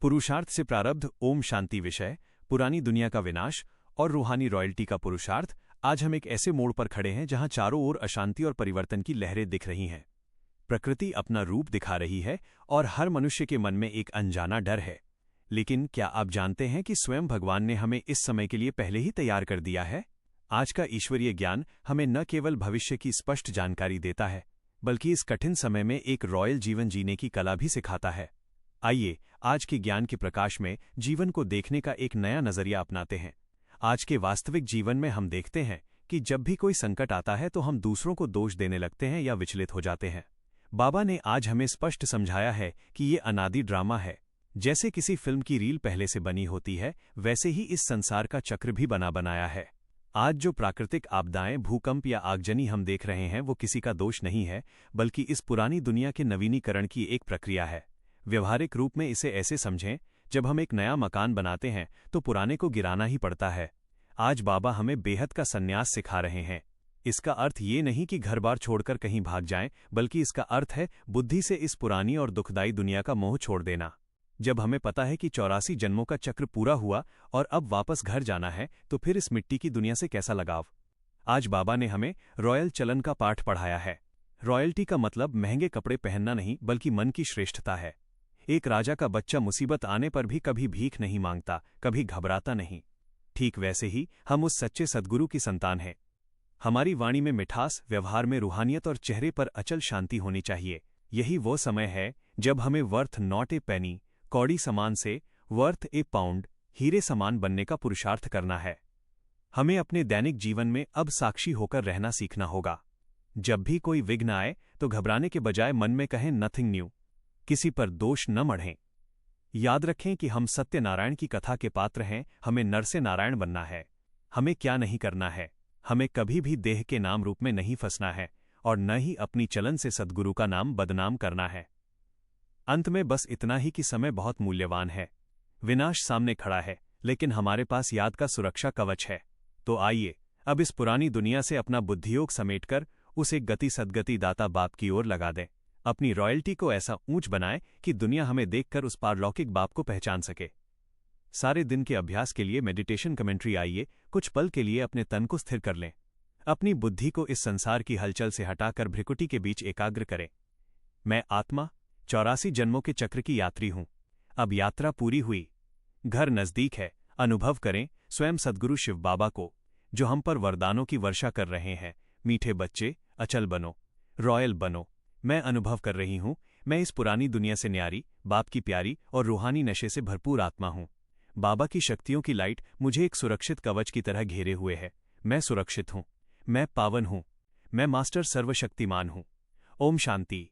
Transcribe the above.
पुरुषार्थ से प्रारब्ध ओम शांति विषय, पुरानी दुनिया का विनाश और रूहानी रॉयल्टी का पुरुषार्थ। आज हम एक ऐसे मोड़ पर खड़े हैं जहां चारों ओर अशांति और परिवर्तन की लहरें दिख रही हैं। प्रकृति अपना रूप दिखा रही है और हर मनुष्य के मन में एक अनजाना डर है। लेकिन क्या आप जानते हैं कि स्वयं भगवान ने हमें इस समय के लिए पहले ही तैयार कर दिया है? आज का ईश्वरीय ज्ञान हमें न केवल भविष्य की स्पष्ट जानकारी देता है, बल्कि इस कठिन समय में एक रॉयल जीवन जीने की कला भी सिखाता है। आइए आज के ज्ञान के प्रकाश में जीवन को देखने का एक नया नजरिया अपनाते हैं। आज के वास्तविक जीवन में हम देखते हैं कि जब भी कोई संकट आता है तो हम दूसरों को दोष देने लगते हैं या विचलित हो जाते हैं। बाबा ने आज हमें स्पष्ट समझाया है कि ये अनादि ड्रामा है। जैसे किसी फिल्म की रील पहले से बनी होती है, वैसे ही इस संसार का चक्र भी बना बनाया है। आज जो प्राकृतिक आपदाएं, भूकंप या आगजनी हम देख रहे हैं वो किसी का दोष नहीं है, बल्कि इस पुरानी दुनिया के नवीनीकरण की एक प्रक्रिया है। व्यवहारिक रूप में इसे ऐसे समझें, जब हम एक नया मकान बनाते हैं तो पुराने को गिराना ही पड़ता है। आज बाबा हमें बेहद का संन्यास सिखा रहे हैं। इसका अर्थ ये नहीं कि घर बार छोड़कर कहीं भाग जाएं, बल्कि इसका अर्थ है बुद्धि से इस पुरानी और दुखदायी दुनिया का मोह छोड़ देना। जब हमें पता है कि 84 जन्मों का चक्र पूरा हुआ और अब वापस घर जाना है, तो फिर इस मिट्टी की दुनिया से कैसा लगाव? आज बाबा ने हमें रॉयल चलन का पाठ पढ़ाया है। रॉयल्टी का मतलब महंगे कपड़े पहनना नहीं, बल्कि मन की श्रेष्ठता है। एक राजा का बच्चा मुसीबत आने पर भी कभी भीख नहीं मांगता, कभी घबराता नहीं। ठीक वैसे ही हम उस सच्चे सद्गुरु की संतान हैं। हमारी वाणी में मिठास, व्यवहार में रूहानियत और चेहरे पर अचल शांति होनी चाहिए। यही वो समय है जब हमें वर्थ नॉट ए पेनी, कौड़ी समान से वर्थ ए पाउंड, हीरे समान बनने का पुरुषार्थ करना है। हमें अपने दैनिक जीवन में अब साक्षी होकर रहना सीखना होगा। जब भी कोई विघ्न आए तो घबराने के बजाय मन में कहें नथिंग न्यू, किसी पर दोष न मढ़ें। याद रखें कि हम सत्यनारायण की कथा के पात्र हैं। हमें नर से नारायण बनना है। हमें क्या नहीं करना है? हमें कभी भी देह के नाम रूप में नहीं फंसना है और न ही अपनी चलन से सद्गुरु का नाम बदनाम करना है। अंत में बस इतना ही कि समय बहुत मूल्यवान है। विनाश सामने खड़ा है, लेकिन हमारे पास याद का सुरक्षा कवच है। तो आइए अब इस पुरानी दुनिया से अपना बुद्धियोग समेटकर उस एक गति सद्गति दाता बाप की ओर लगा दें। अपनी रॉयल्टी को ऐसा ऊंच बनाएं कि दुनिया हमें देखकर उस पारलौकिक बाप को पहचान सके। सारे दिन के अभ्यास के लिए मेडिटेशन कमेंट्री। आइए कुछ पल के लिए अपने तन को स्थिर कर लें। अपनी बुद्धि को इस संसार की हलचल से हटाकर भ्रिकुटी के बीच एकाग्र करें। मैं आत्मा 84 जन्मों के चक्र की यात्री हूं। अब यात्रा पूरी हुई, घर नजदीक है। अनुभव करें स्वयं सद्गुरु शिव बाबा को, जो हम पर वरदानों की वर्षा कर रहे हैं। मीठे बच्चे, अचल बनो, रॉयल बनो। मैं अनुभव कर रही हूं, मैं इस पुरानी दुनिया से न्यारी, बाप की प्यारी और रूहानी नशे से भरपूर आत्मा हूं। बाबा की शक्तियों की लाइट मुझे एक सुरक्षित कवच की तरह घेरे हुए है। मैं सुरक्षित हूं, मैं पावन हूं, मैं मास्टर सर्वशक्तिमान हूं। ओम शांति।